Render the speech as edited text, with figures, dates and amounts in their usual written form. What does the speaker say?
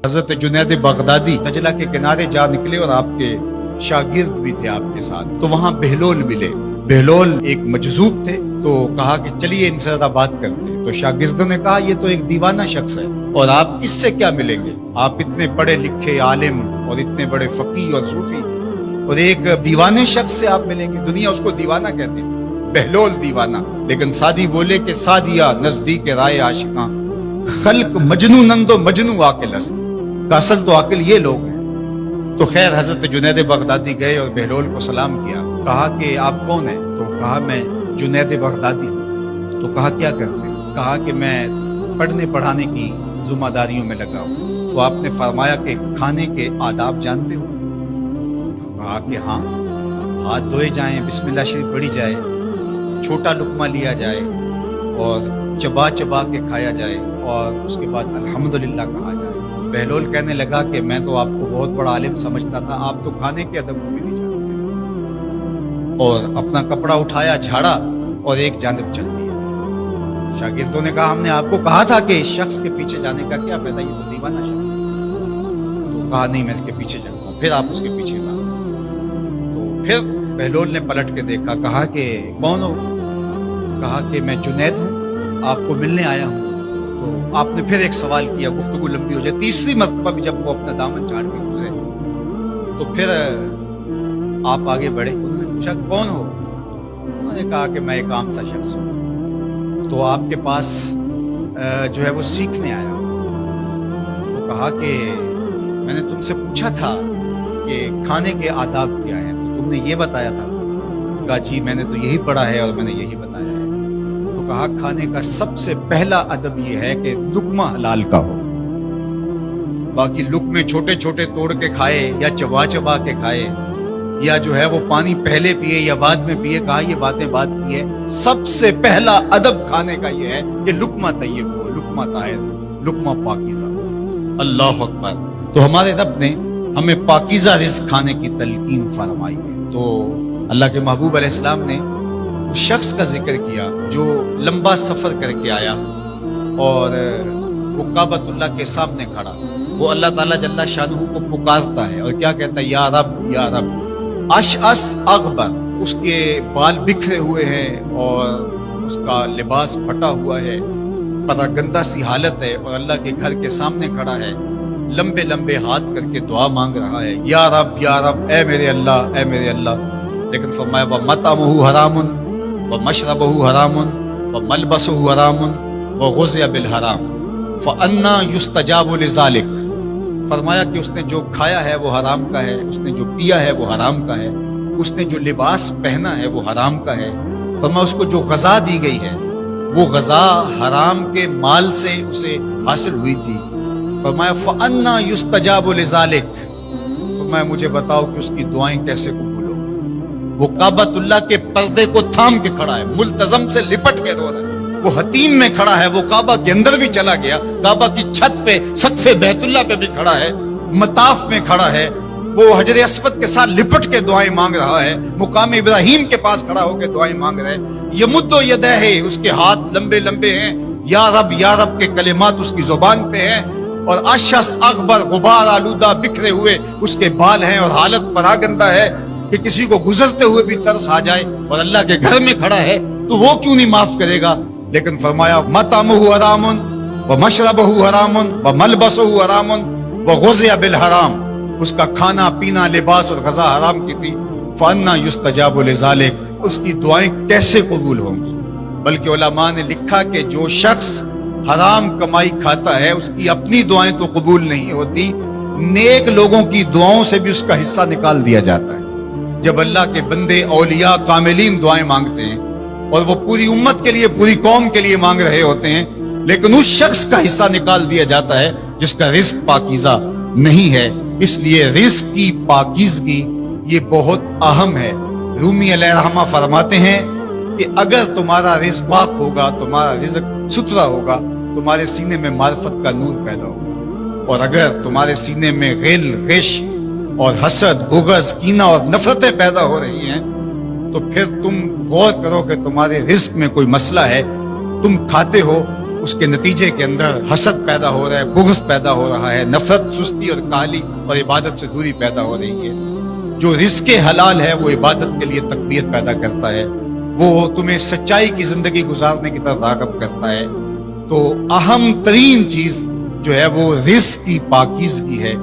حضرت جنید بغدادی دجلہ کے کنارے جا نکلے اور آپ کے شاگرد بھی تھے آپ کے ساتھ، تو وہاں بہلول ملے۔ بہلول ایک مجذوب تھے، تو کہا کہ چلیے ان سے ذرا بات کرتے ہیں۔ تو شاگردوں نے کہا یہ تو ایک دیوانہ شخص ہے اور آپ اس سے کیا ملیں گے؟ آپ اتنے پڑھے لکھے عالم اور اتنے بڑے فقیہ اور صوفی، اور ایک دیوانے شخص سے آپ ملیں گے؟ دنیا اس کو دیوانہ کہتے ہیں، بہلول دیوانہ۔ لیکن سعدی بولے کہ سعدیہ نزدیک رائے عاشقاں، خلق مجنونند و مجنو عاقل است، کا اصل تو عاقل یہ لوگ ہیں۔ تو خیر حضرت جنید بغدادی گئے اور بہلول کو سلام کیا، کہا کہ آپ کون ہیں؟ تو کہا میں جنید بغدادی ہوں۔ تو کہا کیا کرتے ہیں؟ کہا کہ میں پڑھنے پڑھانے کی ذمہ داریوں میں لگا ہوں۔ تو آپ نے فرمایا کہ کھانے کے آداب جانتے ہو؟ کہا کہ ہاں، ہاتھ دھوئے جائیں، بسم اللہ شریف پڑھی جائے، چھوٹا لقمہ لیا جائے اور چبا چبا کے کھایا جائے اور اس کے بعد الحمدللہ کہا جائے۔ بہلول کہنے لگا کہ میں تو آپ کو بہت بڑا عالم سمجھتا تھا، آپ تو کھانے کے ادب کو بھی نہیں جانتے۔ اور اپنا کپڑا اٹھایا، جھاڑا اور ایک جانب چل دیا۔ شاگردوں نے کہا ہم نے آپ کو کہا تھا کہ اس شخص کے پیچھے جانے کا کیا فائدہ، یہ تو دیوانہ شخص ہے۔ تو کہا نہیں میں اس کے پیچھے جاؤں گا۔ پھر آپ اس کے پیچھے بھاگے۔ تو پھر بہلول نے پلٹ کے دیکھا، کہا کہ کون ہو؟ کہا کہ میں جنید ہوں، آپ کو ملنے آیا ہوں۔ تو آپ نے پھر ایک سوال کیا، گفتگو لمبی ہو جائے۔ تیسری مرتبہ بھی جب وہ اپنا دامن چاٹ کے گزرے تو پھر آپ آگے بڑھے۔ انہوں نے پوچھا کون ہو؟ انہوں نے کہا کہ میں ایک عام سا شخص ہوں، تو آپ کے پاس جو ہے وہ سیکھنے آیا ہوں۔ تو کہا کہ میں نے تم سے پوچھا تھا کہ کھانے کے آداب کیا ہیں، تو تم نے یہ بتایا تھا۔ کہا جی میں نے تو یہی پڑھا ہے اور میں نے یہی بتایا ہے۔ تو کہا کھانے کا سب سے پہلا ادب یہ ہے کہ لقمہ حلال کا ہو، باقی لقمے چھوٹے چھوٹے توڑ کے کھائے یا چبا چبا کے کھائے یا جو ہے وہ پانی پہلے پیے یا بعد میں پیے، کہا یہ باتیں بات کی ہے۔ سب سے پہلا ادب کھانے کا یہ ہے کہ لقمہ طیب ہو، لقمہ طاہر، لقمہ پاکیزہ ہو۔ اللہ اکبر۔ تو ہمارے رب نے ہمیں پاکیزہ رزق کھانے کی تلقین فرمائی ہے۔ تو اللہ کے محبوب علیہ السلام نے اس شخص کا ذکر کیا جو لمبا سفر کر کے آیا اور وہ کعبۃ اللہ کے سامنے کھڑا، وہ اللہ تعالیٰ جل شانہ کو پکارتا ہے اور کیا کہتا ہے؟ یا رب یا رب۔ اشعث اغبر، اس کے بال بکھرے ہوئے ہیں اور اس کا لباس پھٹا ہوا ہے، پتہ گندہ سی حالت ہے، اور اللہ کے گھر کے سامنے کھڑا ہے، لمبے لمبے ہاتھ کر کے دعا مانگ رہا ہے، یا رب اے میرے اللہ، اے میرے اللہ۔ لیکن فرمایا وَمَطْعَمُهُ حَرَامٌ وَمَشْرَبُهُ حَرَامٌ وَمَلْبَسُهُ حَرَامٌ وَغُذِّيَ بِالْحَرَامِ فَأَنَّىٰ يُسْتَجَابُ لِذَٰلِكَ۔ فرمایا کہ اس نے جو کھایا ہے وہ حرام کا ہے، اس نے جو پیا ہے وہ حرام کا ہے، اس نے جو لباس پہنا ہے وہ حرام کا ہے۔ فرمایا اس کو جو غذا دی گئی ہے وہ غذا حرام کے مال سے اسے حاصل ہوئی تھی۔ فرمایا فَأَنَّىٰ يُسْتَجَابُ لِذَٰلِكَ۔ فرمایا مجھے بتاؤ کہ اس کی دعائیں کیسے قبول ہوں۔ وہ کعبۃ اللہ کے پردے کو تھام کے کھڑا ہے، ملتزم سے لپٹ کے رو رہا ہے، وہ حتیم میں کھڑا ہے، وہ کعبہ کے اندر بھی چلا گیا، کعبہ کی چھت پہ سقف بیت اللہ پہ بھی کھڑا ہے، مطاف میں کھڑا ہے، وہ حجر اسود کے ساتھ لپٹ کے دعائیں مانگ رہا ہے، مقام ابراہیم کے پاس کھڑا ہو کے دعائیں مانگ رہا ہے۔ یمد یدہ، اس کے ہاتھ لمبے لمبے ہیں، یا رب کے کلمات اس کی زبان پہ ہیں، اور اشعث اغبر، غبار آلودہ بکھرے ہوئے اس کے بال ہیں، اور حالت پراگندہ ہے کہ کسی کو گزرتے ہوئے بھی ترس آ جائے، اور اللہ کے گھر میں کھڑا ہے تو وہ کیوں نہیں معاف کرے گا؟ لیکن فرمایا مطعمہ حرام ومشربہ حرام وملبسہ حرام وغذی بالحرام، اس کا کھانا پینا لباس اور غذا حرام کی تھی۔ فأنیٰ یستجاب لذالک، اس کی دعائیں کیسے قبول ہوں گی؟ بلکہ علماء نے لکھا کہ جو شخص حرام کمائی کھاتا ہے اس کی اپنی دعائیں تو قبول نہیں ہوتی، نیک لوگوں کی دعاؤں سے بھی اس کا حصہ نکال دیا جاتا ہے۔ جب اللہ کے بندے اولیاء کاملین دعائیں مانگتے ہیں اور وہ پوری امت کے لیے، پوری قوم کے لیے مانگ رہے ہوتے ہیں، لیکن اس شخص کا حصہ نکال دیا جاتا ہے جس کا رزق پاکیزہ نہیں ہے۔ اس لیے رزق کی پاکیزگی یہ بہت اہم ہے۔ رومی علیہ الرحمہ فرماتے ہیں کہ اگر تمہارا رزق پاک ہوگا، تمہارا رزق ستھرا ہوگا، تمہارے سینے میں معرفت کا نور پیدا ہوگا، اور اگر تمہارے سینے میں غل، غش اور حسد، بغض، کینہ اور نفرتیں پیدا ہو رہی ہیں تو پھر تم غور کرو کہ تمہارے رزق میں کوئی مسئلہ ہے۔ تم کھاتے ہو، اس کے نتیجے کے اندر حسد پیدا ہو رہا ہے, بغض پیدا ہو رہا ہے, نفرت, سستی اور کاہلی اور عبادت سے دوری پیدا ہو رہی ہے. جو رزق حلال ہے وہ عبادت کے لیے تقویت پیدا کرتا ہے, وہ تمہیں سچائی کی زندگی گزارنے کی طرف راغب کرتا ہے. تو اہم ترین چیز جو ہے وہ رزق کی پاکیزگی ہے.